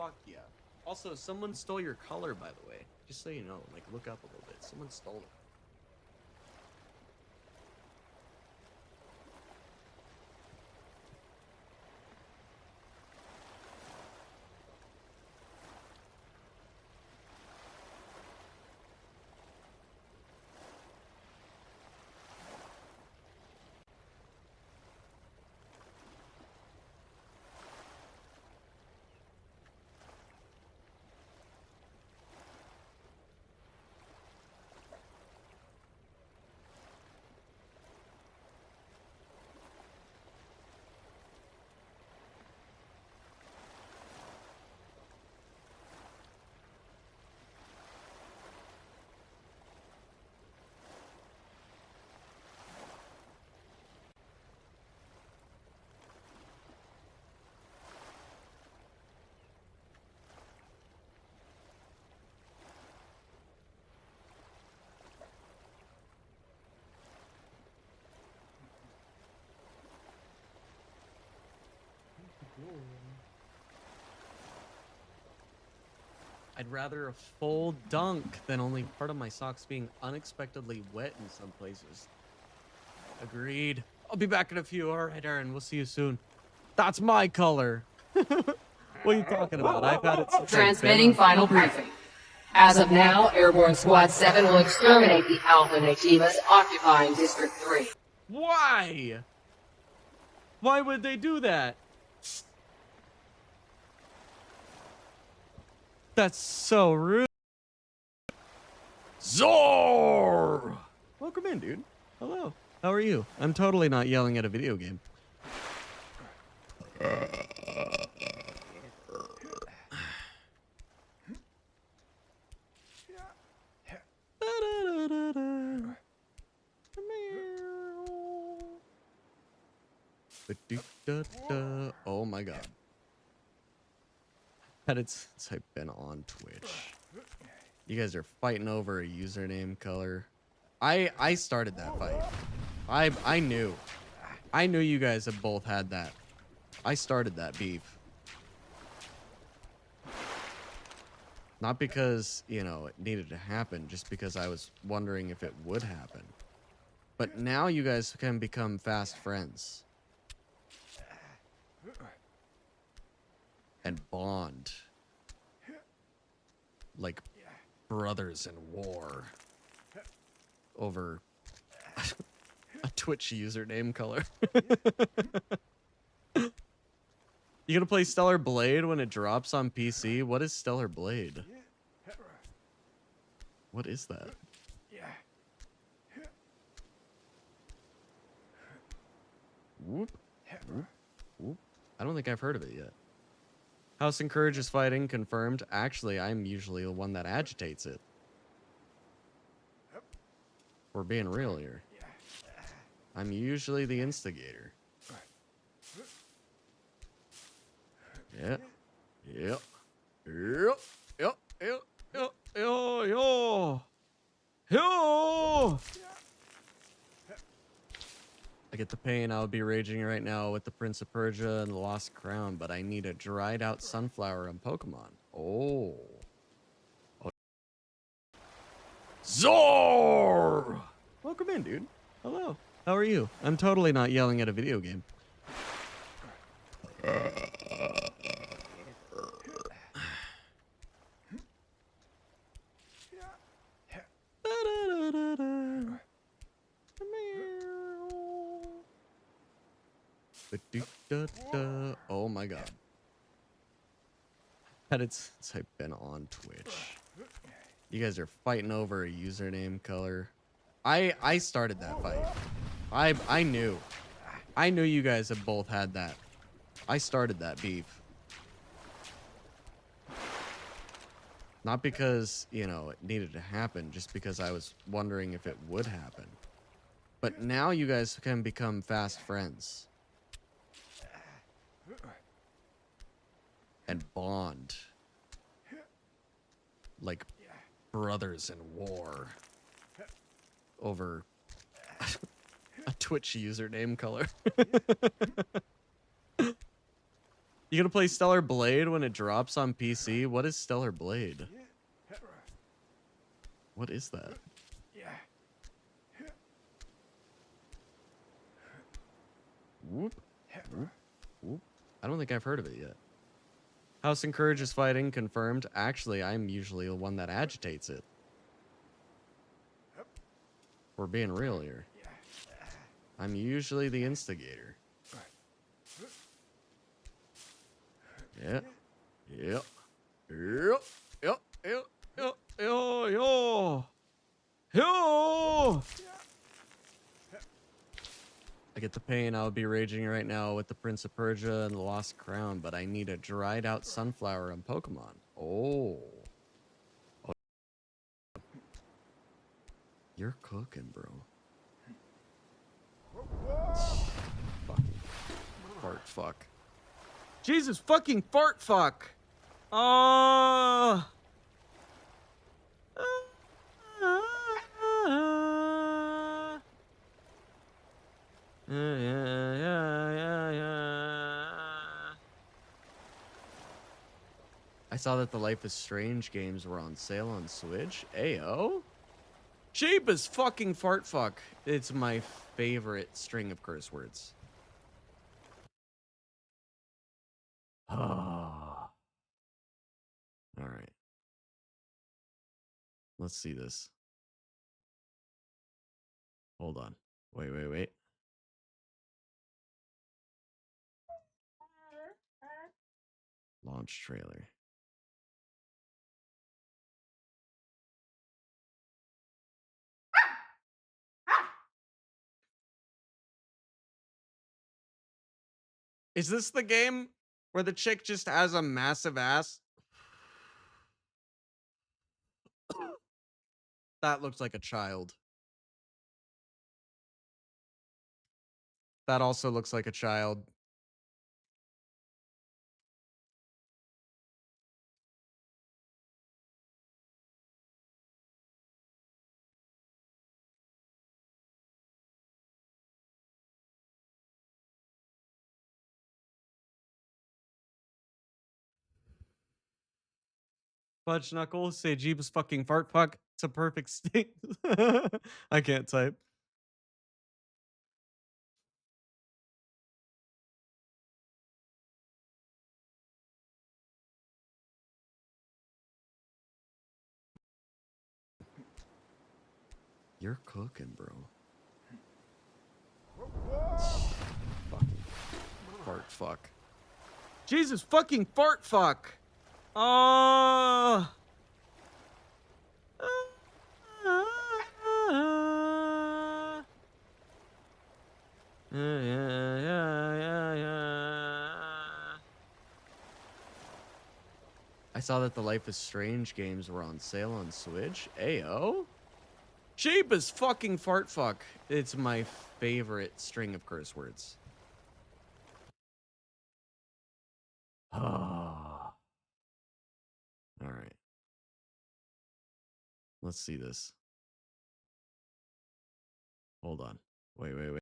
fuck yeah. Also, someone stole your color, by the way. Just so you know, like, look up a little bit. Someone stole it. I'd rather a full dunk than only part of my socks being unexpectedly wet in some places. Agreed. I'll be back in a few. All right, Aaron, we'll see you soon. That's my color. What are you talking about? I've had it since Transmitting final briefing. As of now, Airborne Squad 7 will exterminate the Alpha Natimas occupying District 3. Why? Why would they do that? That's so rude. Zor! Welcome in, dude. Hello. How are you? I'm totally not yelling at a video game. Oh my god. Since I've been on Twitch. You guys are fighting over a username color. I started that fight. I knew. I knew you guys have both had that. I started that beef. Not because, you know, it needed to happen, just because I was wondering if it would happen. But now you guys can become fast friends. And bond. Like brothers in war. Over a Twitch username color. You gonna play Stellar Blade when it drops on PC? What is Stellar Blade? What is that? Whoop. Whoop. Whoop. I don't think I've heard of it yet. House encourages fighting, confirmed. Actually, I'm usually the one that agitates it. We're being real here. I'm usually the instigator. Yeah. Yep. Yep. Yep. Yep. Yep. Yo. Yo. Yo. I get the pain. I would be raging right now with the Prince of Persia and the Lost Crown, but I need a dried out sunflower on Pokemon. Oh. Zor! Welcome in, dude. Hello. How are you? I'm totally not yelling at a video game. Oh my god. Since I've been on Twitch. You guys are fighting over a username color. I started that fight. I knew. I knew you guys have both had that. I started that beef. Not because, you know, it needed to happen, just because I was wondering if it would happen. But now you guys can become fast friends. And bond. Like brothers in war. Over a Twitch username color. You gonna play Stellar Blade when it drops on PC? What is Stellar Blade? What is that? Whoop, whoop, whoop. I don't think I've heard of it yet. House encourages fighting, confirmed. Actually, I'm usually the one that agitates it. We're being real here. I'm usually the instigator. Yeah. Yep. Yep. Yep. Yep. Yep. Yo. Yo. Yo. I get the pain. I would be raging right now with the Prince of Persia and the Lost Crown, but I need a dried out sunflower on Pokemon. Oh. You're cooking, bro. Fucking fart fuck. Jesus fucking fart fuck. Oh. I saw that the Life is Strange games were on sale on Switch. Ayo. Cheap as fucking fart fuck. It's my favorite string of curse words. All right. Let's see this. Hold on. Wait. Launch trailer. Is this the game where the chick just has a massive ass? That looks like a child. That also looks like a child. Fudge Knuckles, say Jeebus fucking fart fuck. It's a perfect state. I can't type. You're cooking, bro. Fucking fart fuck. Jesus fucking fart fuck. Oh. I saw that the Life is Strange games were on sale on Switch. Ayo. Cheap as fucking fart fuck. It's my favorite string of curse words. All right. Let's see this. Hold on. Wait.